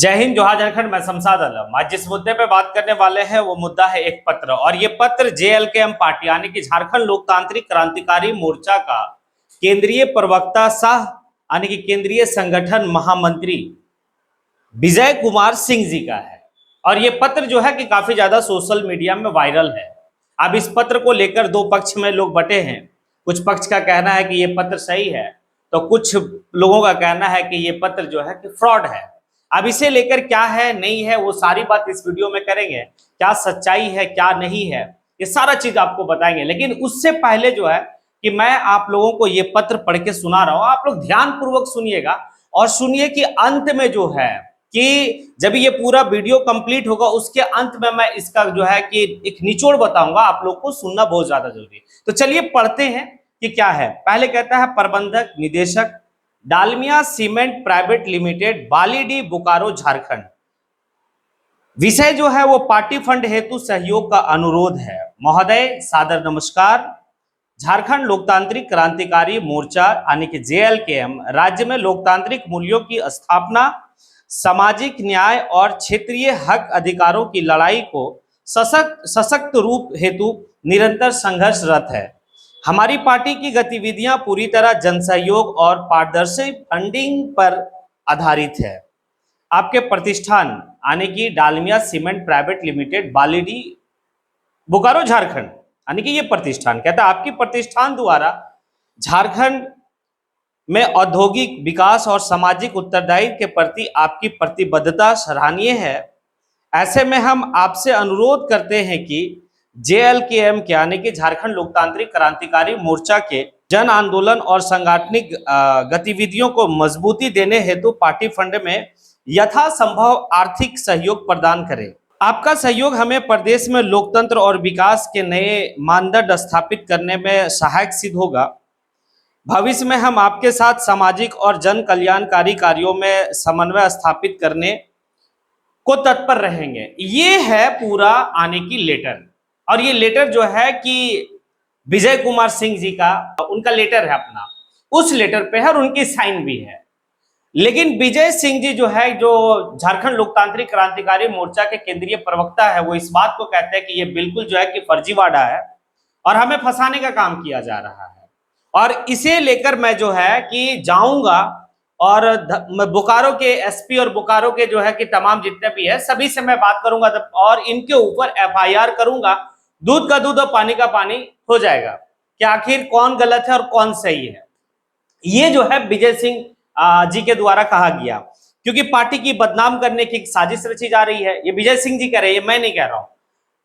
जय हिंद, जोहार झारखंड। मैं शमशाद आलम। आज जिस मुद्दे पे बात करने वाले हैं वो मुद्दा है एक पत्र, और ये पत्र जेएलकेएम पार्टी यानी कि झारखंड लोकतांत्रिक क्रांतिकारी मोर्चा का केंद्रीय प्रवक्ता सह यानी कि केंद्रीय संगठन महामंत्री विजय कुमार सिंह जी का है। और ये पत्र जो है कि काफी ज्यादा सोशल मीडिया में वायरल है। अब इस पत्र को लेकर दो पक्ष में लोग बटे हैं। कुछ पक्ष का कहना है कि ये पत्र सही है, तो कुछ लोगों का कहना है कि ये पत्र जो है कि फ्रॉड है। अब इसे लेकर क्या है नहीं है वो सारी बात इस वीडियो में करेंगे। क्या सच्चाई है क्या नहीं है ये सारा चीज आपको बताएंगे। लेकिन उससे पहले जो है कि मैं आप लोगों को ये पत्र पढ़ के सुना रहा हूं, आप लोग ध्यान पूर्वक सुनिएगा और सुनिए कि अंत में जो है कि जब ये पूरा वीडियो कंप्लीट होगा उसके अंत में मैं इसका जो है कि एक निचोड़ बताऊंगा। आप लोग को सुनना बहुत ज्यादा जरूरी है। तो चलिए पढ़ते हैं कि क्या है। पहले कहता है प्रबंधक निदेशक Dalmia cement private limited, Balidih, Bokaro, Jharkhand. विषय जो है वो पार्टी फंड हेतु सहयोग का अनुरोध है। महोदय सादर नमस्कार। झारखंड लोकतांत्रिक क्रांतिकारी मोर्चा यानी कि जेएलकेएम राज्य में लोकतांत्रिक मूल्यों की स्थापना, सामाजिक न्याय और क्षेत्रीय हक अधिकारों की लड़ाई को सशक्त रूप हेतु निरंतर संघर्षरत है। हमारी पार्टी की गतिविधियां पूरी तरह जनसहयोग और पारदर्शी फंडिंग पर आधारित है। आपके प्रतिष्ठान यानी कि Dalmia cement private limited, Balidih, Bokaro, Jharkhand यानी कि ये प्रतिष्ठान कहता है आपकी प्रतिष्ठान द्वारा झारखंड में औद्योगिक विकास और सामाजिक उत्तरदायित्व के प्रति आपकी प्रतिबद्धता सराहनीय है। ऐसे में हम आपसे अनुरोध करते हैं कि जेएलकेएम के यानी कि झारखंड लोकतांत्रिक क्रांतिकारी मोर्चा के जन आंदोलन और सांगठनिक गतिविधियों को मजबूती देने हेतु पार्टी फंड में यथासंभव आर्थिक सहयोग प्रदान करें। आपका सहयोग हमें प्रदेश में लोकतंत्र और विकास के नए मानदंड स्थापित करने में सहायक सिद्ध होगा। भविष्य में हम आपके साथ सामाजिक और जन कल्याणकारी कार्यों में समन्वय स्थापित करने को तत्पर रहेंगे। ये है पूरा आने की लेटर, और ये लेटर जो है कि विजय कुमार सिंह जी का उनका लेटर है अपना, उस लेटर पे है और उनकी साइन भी है। लेकिन विजय सिंह जी जो है, जो झारखंड लोकतांत्रिक क्रांतिकारी मोर्चा के केंद्रीय प्रवक्ता है, वो इस बात को कहते हैं कि ये बिल्कुल जो है कि फर्जीवाड़ा है और हमें फंसाने का काम किया जा रहा है। और इसे लेकर मैं जो है कि जाऊंगा और बोकारो के एसपी और बोकारो के जो है कि तमाम जितने भी है सभी से मैं बात करूंगा और इनके ऊपर एफआईआर करूंगा। दूध का दूध और पानी का पानी हो जाएगा कि आखिर कौन गलत है और कौन सही है। ये जो है विजय सिंह जी के द्वारा कहा गया, क्योंकि पार्टी की बदनाम करने की साजिश रची जा रही है। ये विजय सिंह जी कह रहे हैं, मैं नहीं कह रहा हूं।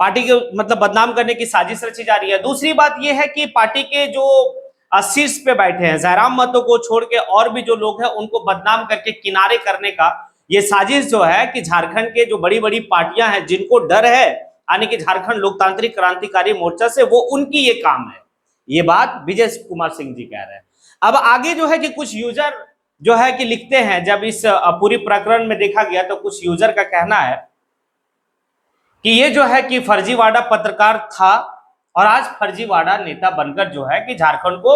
पार्टी के मतलब बदनाम करने की साजिश रची जा रही है। दूसरी बात यह है कि पार्टी के जो शीर्ष पे बैठे हैं, जयराम महतो को छोड़ के और भी जो लोग हैं उनको बदनाम करके किनारे करने का ये साजिश जो है कि झारखंड के जो बड़ी बड़ी पार्टियां हैं जिनको डर है यानी कि झारखंड लोकतांत्रिक क्रांतिकारी मोर्चा से, वो उनकी ये काम है। ये बात विजय कुमार सिंह जी कह रहे हैं। अब आगे जो है कि कुछ यूजर जो है कि लिखते हैं, जब इस पूरी प्रकरण में देखा गया तो कुछ यूजर का कहना है कि ये जो है कि फर्जीवाड़ा पत्रकार था और आज फर्जीवाड़ा नेता बनकर जो है कि झारखंड को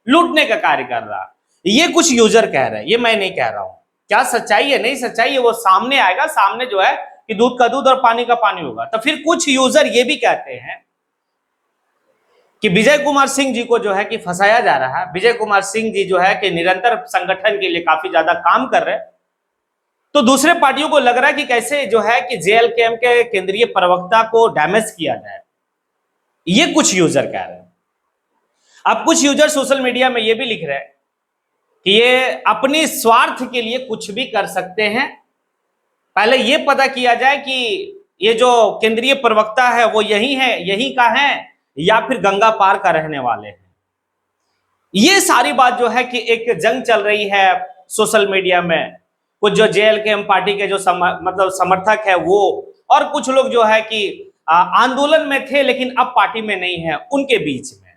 लूटने का कार्य कर रहा। ये कुछ यूजर कह रहे हैं, ये मैं नहीं कह रहा हूं। क्या सच्चाई है नहीं सच्चाई है वो सामने आएगा। सामने जो है कि दूध का दूध और पानी का पानी होगा। तो फिर कुछ यूजर ये भी कहते हैं कि विजय कुमार सिंह जी को जो है कि फंसाया जा रहा है। विजय कुमार सिंह जी जो है कि निरंतर संगठन के लिए काफी ज्यादा काम कर रहे हैं, तो दूसरे पार्टियों को लग रहा है कि कैसे जो है कि जेएलकेएम के केंद्रीय प्रवक्ता को डैमेज किया जाए। ये कुछ यूजर कह रहे हैं। अब कुछ यूजर सोशल मीडिया में ये भी लिख रहे हैं कि ये अपने स्वार्थ के लिए कुछ भी कर सकते हैं। पहले ये पता किया जाए कि ये जो केंद्रीय प्रवक्ता है वो यही है, यही का है या फिर गंगा पार का रहने वाले हैं। ये सारी बात जो है कि एक जंग चल रही है सोशल मीडिया में। कुछ जो जेएलकेएम पार्टी के जो मतलब समर्थक है वो, और कुछ लोग जो है कि आंदोलन में थे लेकिन अब पार्टी में नहीं है, उनके बीच में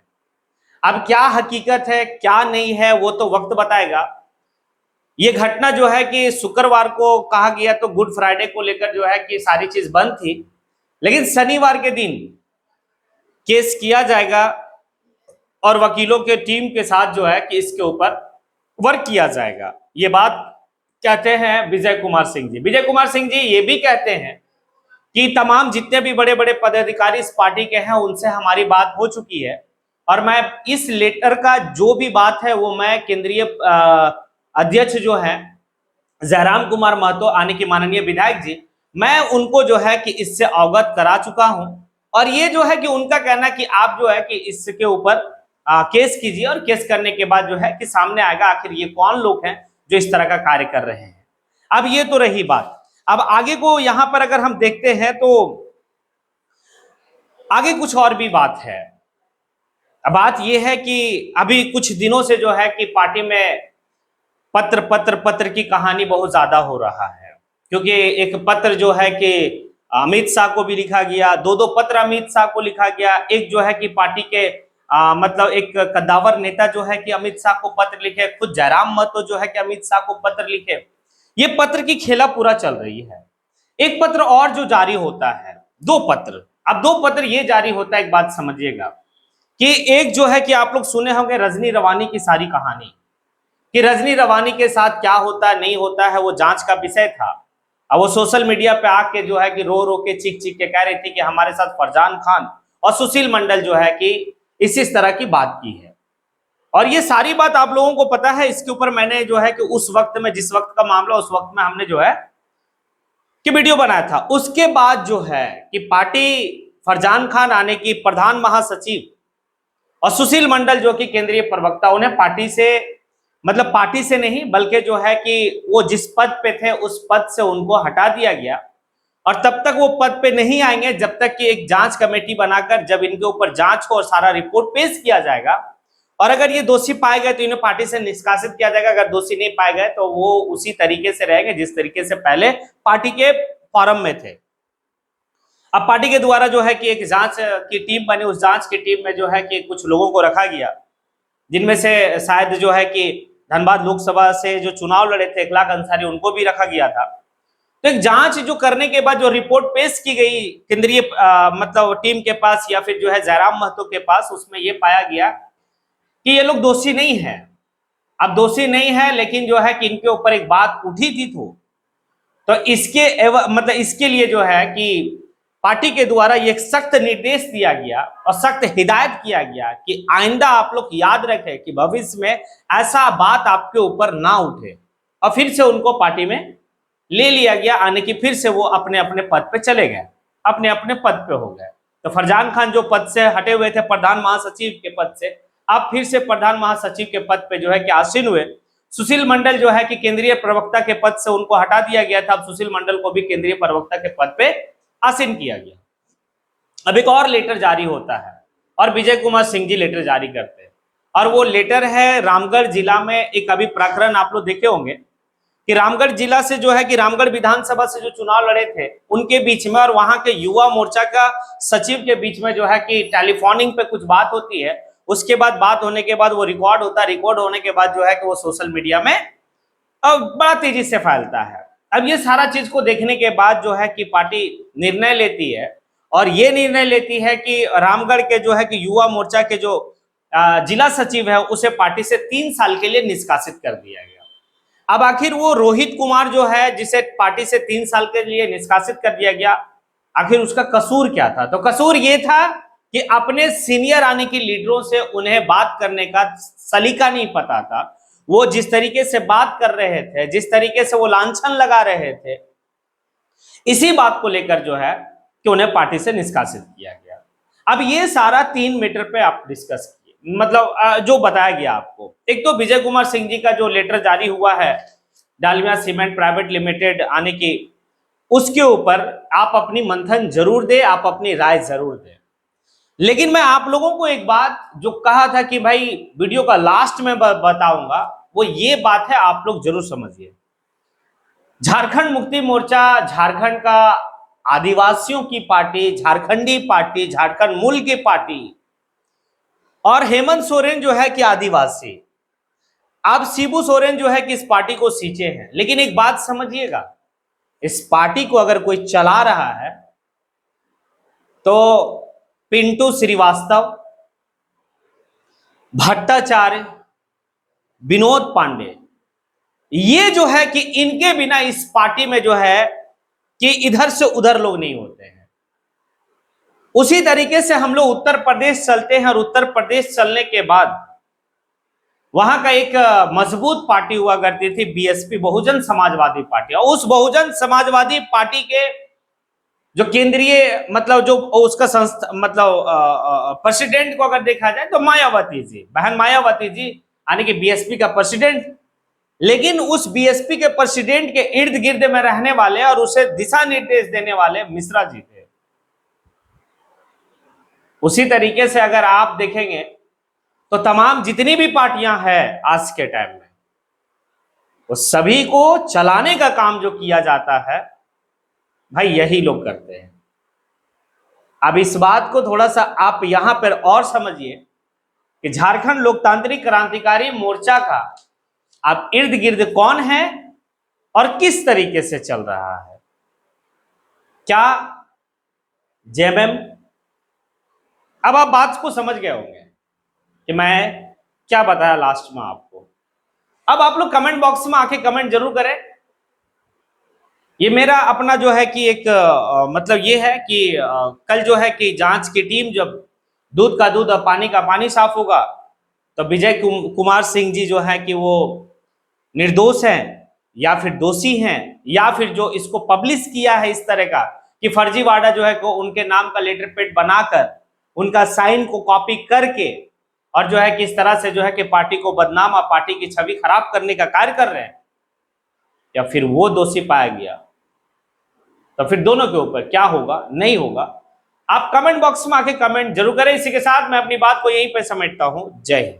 अब क्या हकीकत है क्या नहीं है वो तो वक्त बताएगा। ये घटना जो है कि शुक्रवार को कहा गया तो गुड फ्राइडे को लेकर जो है कि सारी चीज बंद थी, लेकिन शनिवार के दिन केस किया जाएगा और वकीलों के टीम के साथ जो है कि इसके ऊपर वर्क किया जाएगा। ये बात कहते हैं विजय कुमार सिंह जी। विजय कुमार सिंह जी ये भी कहते हैं कि तमाम जितने भी बड़े बड़े पदाधिकारी इस पार्टी के हैं उनसे हमारी बात हो चुकी है और मैं इस लेटर का जो भी बात है वो मैं केंद्रीय अध्यक्ष जो है जयराम कुमार महतो आने की माननीय विधायक जी, मैं उनको जो है कि इससे अवगत करा चुका हूं और ये जो है कि उनका कहना कि आप जो है कि इसके ऊपर केस कीजिए और केस करने के बाद जो है कि सामने आएगा आखिर ये कौन लोग हैं जो इस तरह का कार्य कर रहे हैं। अब ये तो रही बात। अब आगे को यहां पर अगर हम देखते हैं तो आगे कुछ और भी बात है। बात यह है कि अभी कुछ दिनों से जो है कि पार्टी में पत्र पत्र पत्र की कहानी बहुत ज्यादा हो रहा है, क्योंकि एक पत्र जो है कि अमित शाह को भी लिखा गया, दो पत्र अमित शाह को लिखा गया। एक जो है कि पार्टी के मतलब एक कद्दावर नेता जो है कि अमित शाह को पत्र लिखे, खुद जयराम महतो जो है कि अमित शाह को पत्र लिखे। ये पत्र की खेला पूरा चल रही है। एक पत्र और जो जारी होता है, दो पत्र, अब दो पत्र ये जारी होता है। एक बात समझिएगा कि एक जो है कि आप लोग सुने होंगे रजनी रवानी की सारी कहानी, कि रजनी रवानी के साथ क्या होता है नहीं होता है वो जांच का विषय था। अब वो सोशल मीडिया पे आके जो है कि रो रो के चीख चीख के कह रही थी कि हमारे साथ फरजान खान और सुशील मंडल जो है कि इस तरह की बात की है। और ये सारी बात आप लोगों को पता है। इसके ऊपर मैंने जो है कि उस वक्त में, जिस वक्त का मामला उस वक्त में हमने जो है कि वीडियो बनाया था। उसके बाद जो है कि पार्टी फरजान खान आने की, प्रधान महासचिव और सुशील मंडल जो कि केंद्रीय प्रवक्ता, उन्हें पार्टी से, मतलब पार्टी से नहीं बल्कि जो है कि वो जिस पद पे थे उस पद से उनको हटा दिया गया और तब तक वो पद पे नहीं आएंगे जब तक कि एक जांच कमेटी बनाकर जब इनके ऊपर जांच हो और सारा रिपोर्ट पेश किया जाएगा और अगर ये दोषी पाए गए तो इन्हें पार्टी से निष्कासित किया जाएगा। अगर दोषी नहीं पाए गए तो वो उसी तरीके से रहेंगे जिस तरीके से पहले पार्टी के फॉरम में थे। अब पार्टी के द्वारा जो है कि एक जांच की टीम बनी, उस जांच की टीम में जो है कि कुछ लोगों को रखा गया, जिनमें से शायद जो है कि धनबाद लोकसभा से जो चुनाव लड़े थे इखलाक अंसारी, उनको भी रखा गया था। तो एक जांच जो करने के बाद जो रिपोर्ट पेश की गई केंद्रीय मतलब टीम के पास या फिर जो है जयराम महतो के पास, उसमें यह पाया गया कि ये लोग दोषी नहीं है। अब दोषी नहीं है लेकिन जो है कि इनके ऊपर एक बात उठी थी तो इसके मतलब इसके लिए जो है कि पार्टी के द्वारा एक सख्त निर्देश दिया गया और सख्त हिदायत किया गया कि आइंदा आप लोग याद रखें कि भविष्य में ऐसा बात आपके ऊपर ना उठे। और फिर से उनको पार्टी में ले लिया गया, आने की फिर से वो अपने अपने पद पे चले गए, अपने अपने पद पे हो गए। तो फरजान खान जो पद से हटे हुए थे प्रधान महासचिव के पद से, अब फिर से प्रधान महासचिव के पद पे जो है कि आसीन हुए। सुशील मंडल जो है कि केंद्रीय प्रवक्ता के पद से उनको हटा दिया गया था, अब सुशील मंडल को भी केंद्रीय प्रवक्ता के पद पे आसीन किया गया। अब एक और लेटर जारी होता है और विजय कुमार सिंह जी लेटर जारी करते हैं और वो लेटर है रामगढ़ जिला में। एक अभी प्रकरण आप लोग देखे होंगे कि रामगढ़ जिला से जो है कि रामगढ़ विधानसभा से जो चुनाव लड़े थे उनके बीच में और वहां के युवा मोर्चा का सचिव के बीच में जो है कि टेलीफोनिंग पे कुछ बात होती है। उसके बाद बात होने के बाद वो रिकॉर्ड होता है, रिकॉर्ड होने के बाद जो है कि वो सोशल मीडिया में बड़ा तेजी से फैलता है। अब ये सारा चीज को देखने के बाद जो है कि पार्टी निर्णय लेती है और ये निर्णय लेती है कि रामगढ़ के जो है कि युवा मोर्चा के जो जिला सचिव है उसे पार्टी से 3 साल के लिए निष्कासित कर दिया गया। अब आखिर वो रोहित कुमार जो है जिसे पार्टी से 3 साल के लिए निष्कासित कर दिया गया, आखिर उसका कसूर क्या था? तो कसूर ये था कि अपने सीनियर आने की लीडरों से उन्हें बात करने का सलीका नहीं पता था। वो जिस तरीके से बात कर रहे थे, जिस तरीके से वो लांछन लगा रहे थे, इसी बात को लेकर जो है कि उन्हें पार्टी से निष्कासित किया गया। अब ये सारा 3 मीटर पे आप डिस्कस किए, मतलब जो बताया गया आपको। एक तो विजय कुमार सिंह जी का जो लेटर जारी हुआ है डालमिया सीमेंट प्राइवेट लिमिटेड आने की, उसके ऊपर आप अपनी मंथन जरूर दे, आप अपनी राय जरूर दे। लेकिन मैं आप लोगों को एक बात जो कहा था कि भाई वीडियो का लास्ट में बताऊंगा, वो ये बात है, आप लोग जरूर समझिए। झारखंड मुक्ति मोर्चा झारखंड का आदिवासियों की पार्टी, झारखंडी पार्टी, झारखंड मूल की पार्टी, और हेमंत सोरेन जो है कि आदिवासी, अब शिबू सोरेन जो है कि इस पार्टी को सींचे हैं। लेकिन एक बात समझिएगा, इस पार्टी को अगर कोई चला रहा है तो पिंटू श्रीवास्तव, भट्टाचार्य, विनोद पांडे, ये जो है कि इनके बिना इस पार्टी में जो है कि इधर से उधर लोग नहीं होते हैं। उसी तरीके से हम लोग उत्तर प्रदेश चलते हैं और उत्तर प्रदेश चलने के बाद वहां का एक मजबूत पार्टी हुआ करती थी बीएसपी, बहुजन समाजवादी पार्टी। और उस बहुजन समाजवादी पार्टी के जो केंद्रीय मतलब जो उसका संस्था मतलब प्रेसिडेंट को अगर देखा जाए तो मायावती जी, बहन मायावती जी यानी कि बीएसपी का प्रेसिडेंट। लेकिन उस बीएसपी के प्रेसिडेंट के इर्द गिर्द में रहने वाले और उसे दिशा निर्देश देने वाले मिश्रा जी थे। उसी तरीके से अगर आप देखेंगे तो तमाम जितनी भी पार्टियां हैं आज के टाइम में, वो सभी को चलाने का काम जो किया जाता है भाई यही लोग करते हैं। अब इस बात को थोड़ा सा आप यहां पर और समझिए कि झारखंड लोकतांत्रिक क्रांतिकारी मोर्चा का अब इर्द गिर्द कौन है और किस तरीके से चल रहा है। क्या जेएमएम, अब आप बात को समझ गए होंगे कि मैं क्या बताया लास्ट में आपको। अब आप लोग कमेंट बॉक्स में आके कमेंट जरूर करें। ये मेरा अपना जो है कि एक मतलब ये है कि कल जो है कि जांच की टीम जब दूध का दूध और पानी का पानी साफ होगा तो विजय कुमार सिंह जी जो है कि वो निर्दोष हैं या फिर दोषी हैं, या फिर जो इसको पब्लिश किया है इस तरह का कि फर्जीवाड़ा जो है को उनके नाम का लेटर पेड बनाकर उनका साइन को कॉपी करके और जो है कि इस तरह से जो है कि पार्टी को बदनाम और पार्टी की छवि खराब करने का कार्य कर रहे हैं, या फिर वो दोषी पाया गया तो फिर दोनों के ऊपर क्या होगा नहीं होगा, आप कमेंट बॉक्स में आके कमेंट जरूर करें। इसी के साथ मैं अपनी बात को यहीं पे समेटता हूं। जय हिंद।